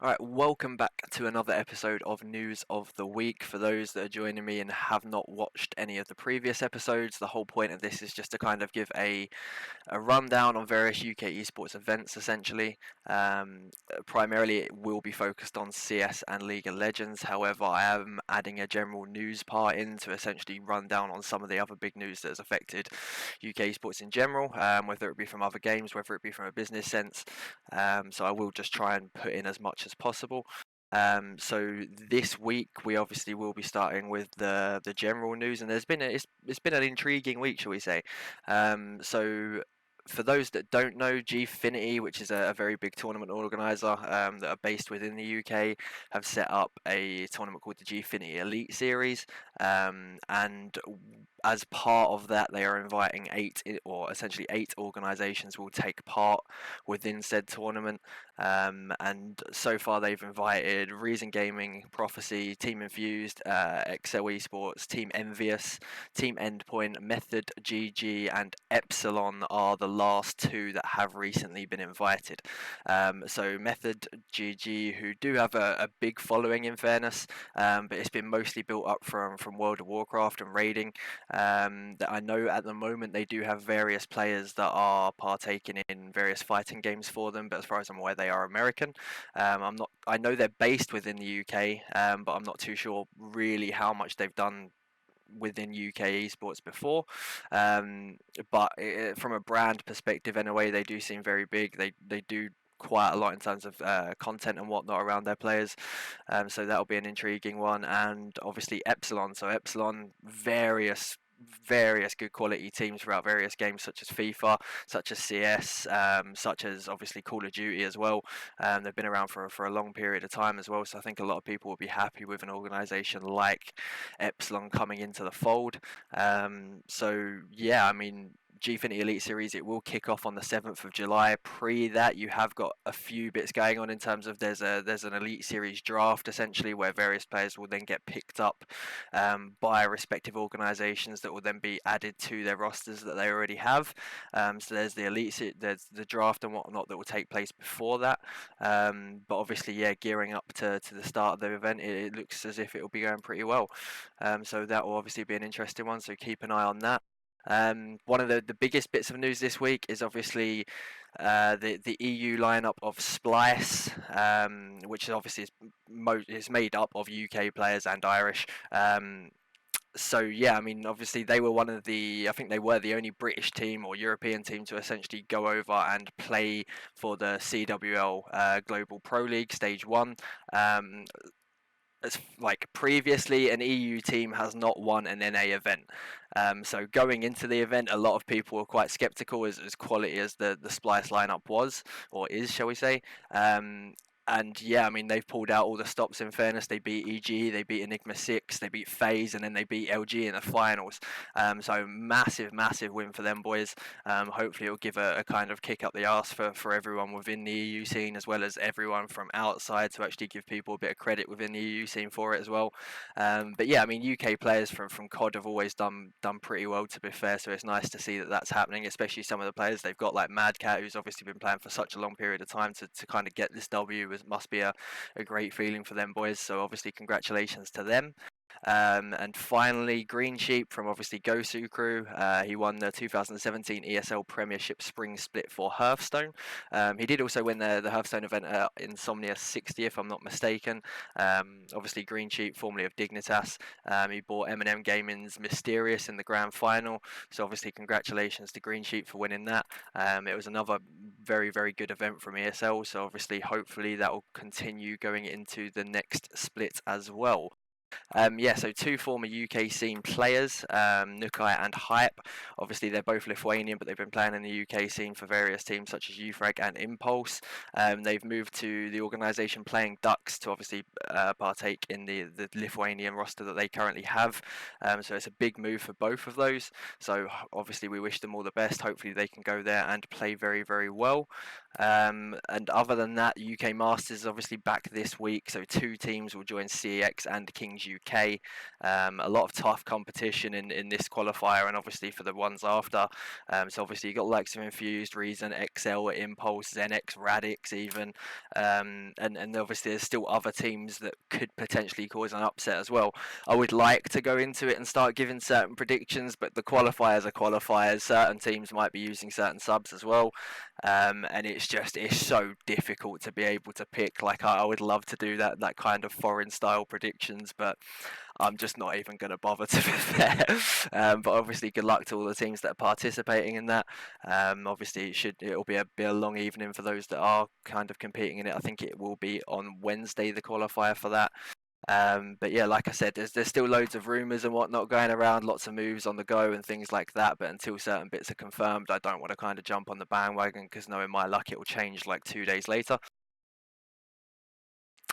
Alright, welcome back to another episode of News of the Week. For those that are joining me and have not watched any of the previous episodes, the whole point of this is just to kind of give a rundown on various UK esports events essentially. Primarily it will be focused on CS and League of Legends, however I am adding a general news part in to essentially run down on some of the other big news that has affected UK esports in general, whether it be from other games, whether it be from a business sense. So I will just try and put in as much as possible. So this week we obviously will be starting with the general news, and it's been an intriguing week, shall we say? So for those that don't know, Gfinity, which is a very big tournament organizer that are based within the UK, have set up a tournament called the Gfinity Elite Series, and as part of that, they are inviting essentially eight organisations will take part within said tournament. And so far, they've invited Reason Gaming, Prophecy, Team Infused, Excel Esports, Team Envious, Team Endpoint, Method, GG, and Epsilon are the last two that have recently been invited. So Method, GG, who do have a big following in fairness, but it's been mostly built up from World of Warcraft and raiding. That I know at the moment they do have various players that are partaking in various fighting games for them, but as far as I'm aware, they are American. I'm not. I know they're based within the UK, but I'm not too sure really how much they've done within UK esports before. But from a brand perspective, anyway, they do seem very big. They do quite a lot in terms of content and whatnot around their players. So that'll be an intriguing one. And obviously Epsilon. So Epsilon, various good quality teams throughout various games such as FIFA, such as CS, such as obviously Call of Duty as well. They've been around for a long period of time as well, so I think a lot of people will be happy with an organisation like Epsilon coming into the fold. So yeah, I mean, Gfinity Elite Series, it will kick off on the 7th of July. Pre that, you have got a few bits going on in terms of there's an Elite Series draft essentially where various players will then get picked up by respective organisations that will then be added to their rosters that they already have. So there's the there's the draft and whatnot that will take place before that. But obviously, yeah, gearing up to the start of the event, it looks as if it will be going pretty well. So that will obviously be an interesting one. So keep an eye on that. One of the biggest bits of news this week is obviously the EU lineup of Splyce, which obviously is made up of UK players and Irish. So yeah, I mean, obviously they were I think they were the only British team or European team to essentially go over and play for the CWL Global Pro League Stage One. As like previously, an EU team has not won an NA event. So going into the event, a lot of people were quite skeptical as quality as the Splyce lineup was or is, shall we say. And yeah, I mean, they've pulled out all the stops in fairness. They beat EG, they beat Enigma 6, they beat FaZe, and then they beat LG in the finals. So massive win for them boys. Hopefully it'll give a kind of kick up the arse for everyone within the EU scene as well as everyone from outside to actually give people a bit of credit within the EU scene for it as well. But yeah, I mean, UK players from COD have always done pretty well, to be fair, so it's nice to see that that's happening, especially some of the players they've got like Madcat, who's obviously been playing for such a long period of time to kind of get this W must be a great feeling for them boys, so obviously congratulations to them. And finally, Greensheep from obviously Gosu Crew. He won the 2017 ESL Premiership Spring Split for Hearthstone. He did also win the Hearthstone event at Insomnia 60, if I'm not mistaken. Obviously, Greensheep, formerly of Dignitas. He bought M&M Gaming's Mysterious in the grand final. So obviously, congratulations to Greensheep for winning that. It was another very good event from ESL. So obviously, hopefully, that will continue going into the next split as well. Yeah, so two former UK scene players, Nukkye and Hype. Obviously, they're both Lithuanian, but they've been playing in the UK scene for various teams such as Ufrag and Impulse. They've moved to the organisation PlayingDucks to obviously partake in the Lithuanian roster that they currently have. So it's a big move for both of those. So obviously, we wish them all the best. Hopefully, they can go there and play very well. And other than that, UKMasters is obviously back this week, so 2 teams will join CEX and Kings UK. A lot of tough competition in this qualifier, and obviously for the ones after. So obviously you got likes of Infused, Reason, XL, Impulse, ZenX, Radix even, and obviously there's still other teams that could potentially cause an upset as well. I would like to go into it and start giving certain predictions, but the qualifiers are qualifiers. Certain teams might be using certain subs as well. And it's so difficult to be able to pick. Like I would love to do that kind of foreign style predictions, but I'm just not even going to bother, to be fair. But obviously, good luck to all the teams that are participating in that. Obviously, it'll be a long evening for those that are kind of competing in it. I think it will be on Wednesday, the qualifier for that. But yeah, like I said, there's still loads of rumours and whatnot going around, lots of moves on the go and things like that. But until certain bits are confirmed, I don't want to kind of jump on the bandwagon, because knowing my luck, it will change like 2 days later.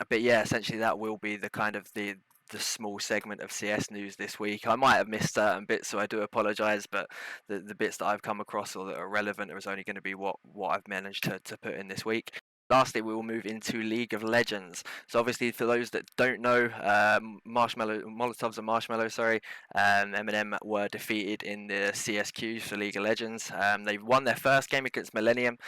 But yeah, essentially that will be the kind of the small segment of CS news this week. I might have missed certain bits, so I do apologise, but the bits that I've come across or that are relevant is only going to be what I've managed to put in this week. Lastly, we will move into League of Legends. So obviously, for those that don't know, Molotovs and Marshmallow, Eminem were defeated in the CSQs for League of Legends. They won their first game against Millennium.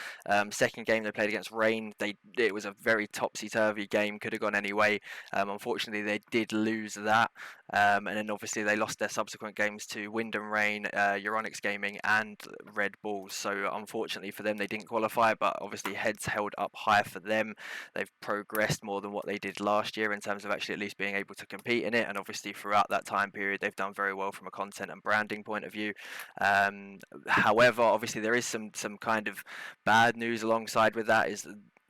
Second game they played against Rain. It was a very topsy-turvy game, could have gone any way. Unfortunately, they did lose that. And then obviously they lost their subsequent games to Wind and Rain, Euronics Gaming, and Red Bulls. So unfortunately for them, they didn't qualify, but obviously heads held up high for them. They've progressed more than what they did last year in terms of actually at least being able to compete in it. And obviously throughout that time period, they've done very well from a content and branding point of view. However, obviously there is some kind of bad news alongside with that. Is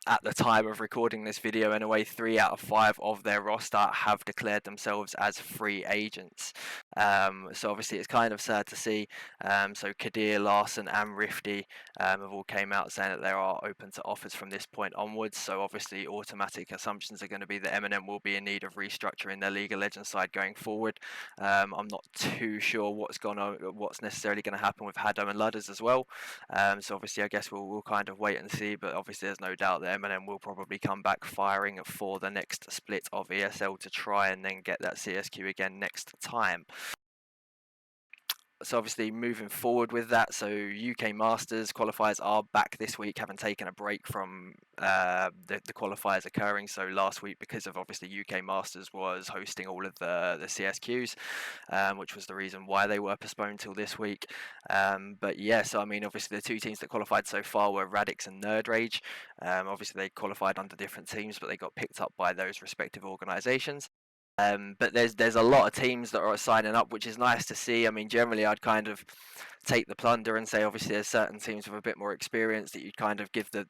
at the time of recording this video anyway, 3 out of 5 of their roster have declared themselves as free agents. So obviously it's kind of sad to see. So Kadir, Larson and Rifty have all came out saying that they are open to offers from this point onwards. So obviously automatic assumptions are going to be that Eminem will be in need of restructuring their League of Legends side going forward. I'm not too sure what's necessarily going to happen with Haddo and Ludders as well. So obviously I guess we'll kind of wait and see, but obviously there's no doubt that Eminem will probably come back firing for the next split of ESL to try and then get that CSQ again next time. So obviously moving forward with that, so UKMasters qualifiers are back this week, having taken a break from the qualifiers occurring. So last week, because of obviously UKMasters was hosting all of the CSQs, which was the reason why they were postponed till this week. But yeah, so I mean, obviously the 2 teams that qualified so far were Radix and Nerd Rage. Obviously they qualified under different teams, but they got picked up by those respective organisations. But there's a lot of teams that are signing up, which is nice to see. I mean, generally I'd kind of take the plunder and say obviously there's certain teams with a bit more experience that you'd kind of give the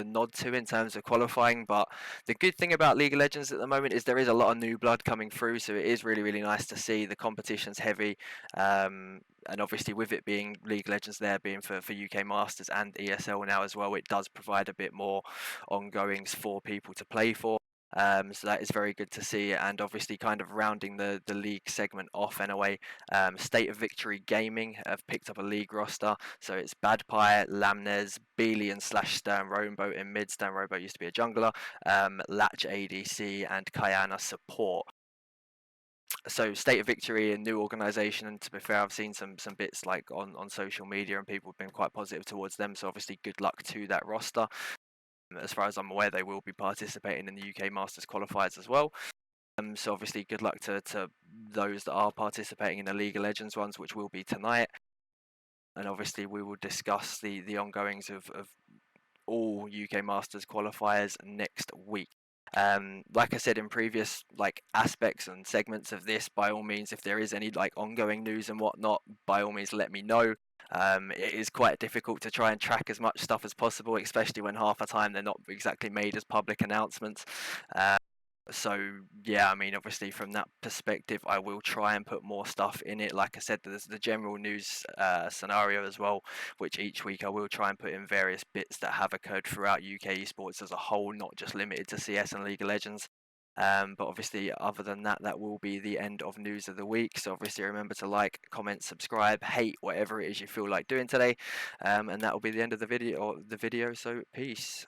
nod to in terms of qualifying. But the good thing about League of Legends at the moment is there is a lot of new blood coming through, so it is really, really nice to see. The competition's heavy, and obviously with it being League of Legends there being for UKMasters and ESL now as well, it does provide a bit more ongoings for people to play for. So that is very good to see, and obviously kind of rounding the league segment off anyway. StateofVictory Gaming have picked up a league roster, so it's Bad Pie, Lamnes, Beely and / Stern Rowboat in mid. Stern Rowboat used to be a jungler, Latch ADC and Kayana support. So State of Victory, a new organisation, and to be fair, I've seen some bits like on social media, and people have been quite positive towards them. So obviously, good luck to that roster. As far as I'm aware, they will be participating in the UKMasters qualifiers as well. So obviously, good luck to those that are participating in the League of Legends ones, which will be tonight. And obviously, we will discuss the ongoings of all UKMasters qualifiers next week. Like I said in previous aspects and segments of this, by all means, if there is any ongoing news and whatnot, by all means let me know. It is quite difficult to try and track as much stuff as possible, especially when half the time they're not exactly made as public announcements. So yeah, I mean, obviously from that perspective, I will try and put more stuff in it. Like I said, there's the general news scenario as well, which each week I will try and put in various bits that have occurred throughout UK esports as a whole, not just limited to CS and League of Legends. But obviously, other than that, that will be the end of news of the week. So obviously, remember to like, comment, subscribe, hate, whatever it is you feel like doing today, and that will be the end of the video. So peace.